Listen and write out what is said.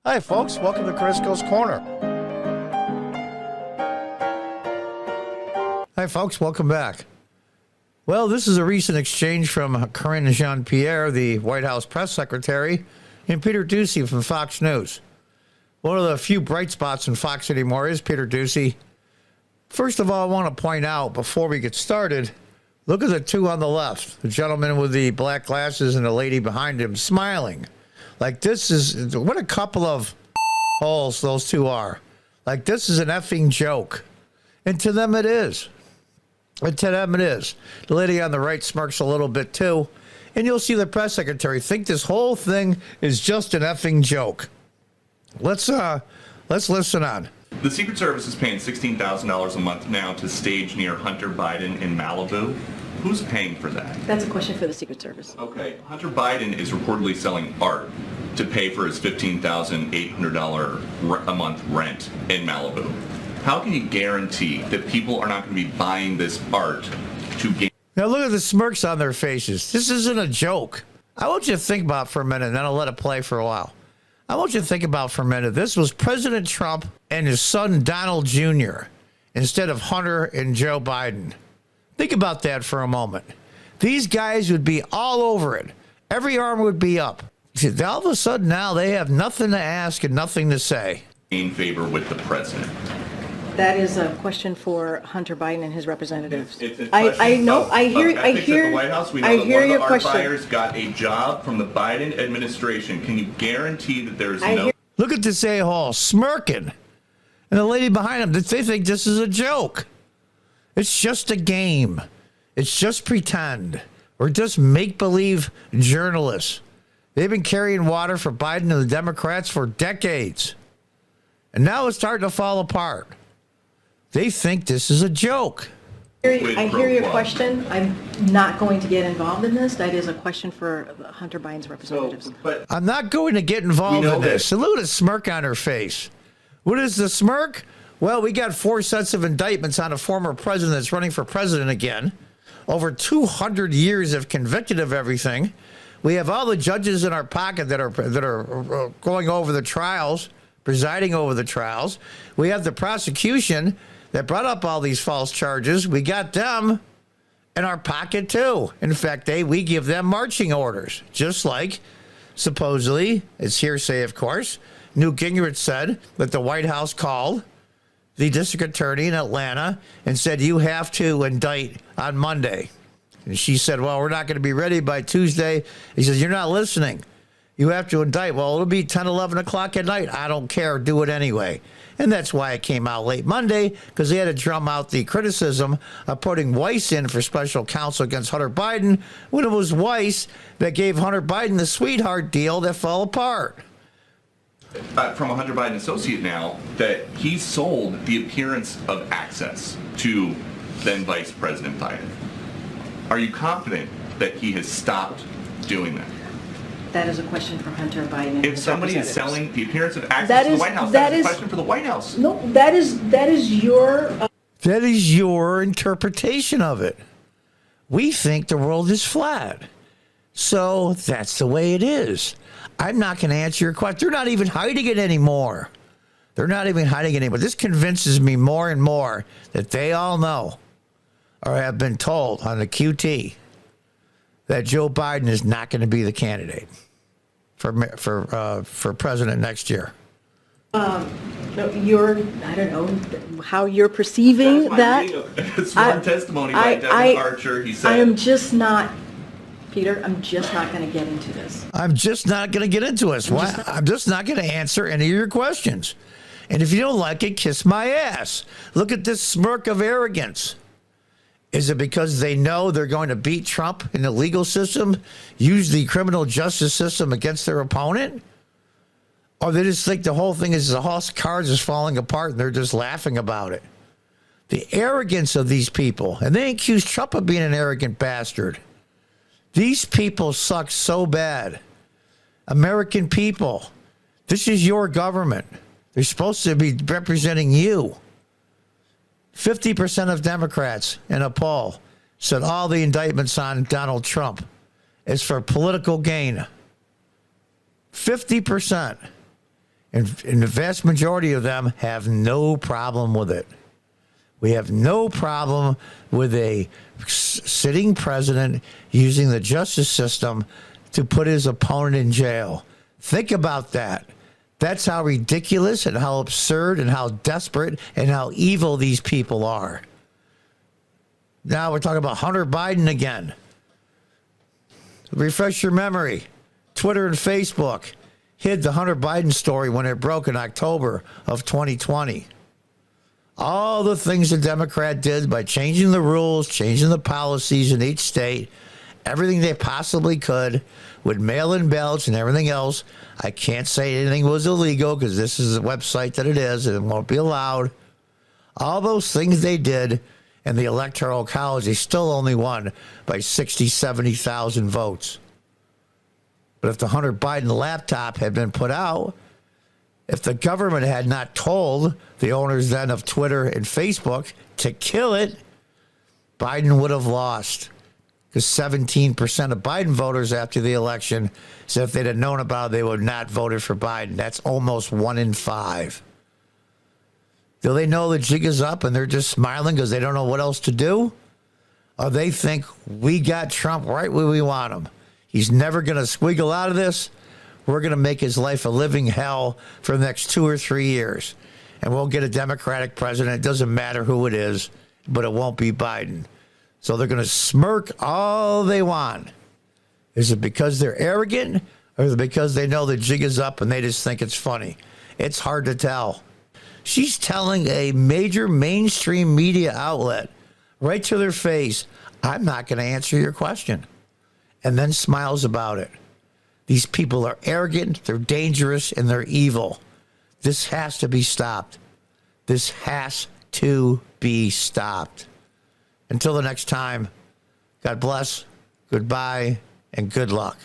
Hi, folks. Welcome to Crisco's Corner. Hi, folks. Welcome back. Well, this is a recent exchange from Karine Jean-Pierre, the White House press secretary, and Peter Doocy from Fox News. One of the few bright spots in Fox anymore is Peter Doocy. First of all, I want to point out, before we get started, look at the two on the left, the gentleman with the black glasses and the lady behind him smiling. Like, this is, what a couple of holes those two are. Like, this is an effing joke. And to them it is. And to them it is. The lady on the right smirks a little bit too. And you'll see the press secretary think this whole thing is just an effing joke. Let's listen on. The Secret Service is paying $16,000 a month now to stage near Hunter Biden in Malibu. Who's paying for that? That's a question for the Secret Service. Okay, Hunter Biden is reportedly selling art to pay for his $15,800 a month rent in Malibu. How can you guarantee that people are not going to be buying this art to gain? Now look at the smirks on their faces. This isn't a joke. I want you to think about it for a minute, and then I'll let it play for a while. I want you to think about for a minute. This was President Trump and his son Donald Jr. instead of Hunter and Joe Biden. Think about that for a moment. These guys would be all over it. Every arm would be up. All of a sudden now they have nothing to ask and nothing to say. In favor with the president. That is a question for Hunter Biden and his representatives. It's a I know. I hear. At the White House, we know I that hear one of your the art question. buyers got a job from the Biden administration. Can you guarantee that there's no? Look at this a-hole smirking. And the lady behind him, they think this is a joke. It's just a game. It's just pretend. Or just make-believe journalists. They've been carrying water for Biden and the Democrats for decades. And now it's starting to fall apart. They think this is a joke. I hear your question. I'm not going to get involved in this. That is a question for Hunter Biden's representatives. But I'm not going to get involved in this. And look at the smirk on her face. What is the smirk? Well, we got 4 sets of indictments on a former president that's running for president again. Over 200 years of convicted of everything. We have all the judges in our pocket that are going over the trials, presiding over the trials. We have the prosecution that brought up all these false charges. We got them in our pocket too. In fact, we give them marching orders, just like supposedly, it's hearsay of course, Newt Gingrich said that the White House called the district attorney in Atlanta and said, you have to indict on Monday. And she said, well, we're not going to be ready by Tuesday. He says, you're not listening. You have to indict. Well, it'll be 10, 11 o'clock at night. I don't care. Do it anyway. And that's why it came out late Monday, because they had to drum out the criticism of putting Weiss in for special counsel against Hunter Biden when it was Weiss that gave Hunter Biden the sweetheart deal that fell apart. From a Hunter Biden associate now, that he sold the appearance of access to then Vice President Biden. Are you confident that he has stopped doing that? That is a question for Hunter Biden and If his somebody is representatives. selling the appearance of access to the White House, that's a question for the White House. No, that is your. That is your interpretation of it. We think the world is flat. So that's the way it is. I'm not going to answer your question. They're not even hiding it anymore. They're not even hiding it anymore. This convinces me more and more that they all know or have been told on the QT that Joe Biden is not going to be the candidate for president next year. No, I don't know how you're perceiving that. Sworn testimony by Devin Archer. He said, I am just not, Peter, I'm just not going to get into this. I'm just not going to get into it. I'm just not going to answer any of your questions. And if you don't like it, kiss my ass. Look at this smirk of arrogance. Is it because they know they're going to beat Trump in the legal system, use the criminal justice system against their opponent? Or they just think the whole thing is the house of cards is falling apart and they're just laughing about it? The arrogance of these people. And they accuse Trump of being an arrogant bastard. These people suck so bad. American people, this is your government. They're supposed to be representing you. 50% of Democrats in a poll said all the indictments on Donald Trump is for political gain. 50%. And the vast majority of them have no problem with it. We have no problem with a sitting president using the justice system to put his opponent in jail. Think about that. That's how ridiculous and how absurd and how desperate and how evil these people are. Now we're talking about Hunter Biden again. Refresh your memory. Twitter and Facebook hid the Hunter Biden story when it broke in October of 2020. All the things the Democrat did by changing the rules, changing the policies in each state, everything they possibly could with mail-in ballots and everything else. I can't say anything was illegal because this is the website that it is and it won't be allowed. All those things they did in the Electoral College, they still only won by 60, 70,000 votes. But if the Hunter Biden laptop had been put out, if the government had not told the owners then of Twitter and Facebook to kill it, Biden would have lost. Because 17% of Biden voters after the election said if they'd have known about it, they would not have voted for Biden. That's almost 1 in 5. Do they know the jig is up and they're just smiling because they don't know what else to do? Or they think we got Trump right where we want him. He's never going to squiggle out of this. We're going to make his life a living hell for the next 2 or 3 years. And we'll get a Democratic president. It doesn't matter who it is, but it won't be Biden. So they're going to smirk all they want. Is it because they're arrogant or is it because they know the jig is up and they just think it's funny? It's hard to tell. She's telling a major mainstream media outlet right to their face, I'm not going to answer your question. And then smiles about it. These people are arrogant, they're dangerous, and they're evil. This has to be stopped. This has to be stopped. Until the next time, God bless, goodbye, and good luck.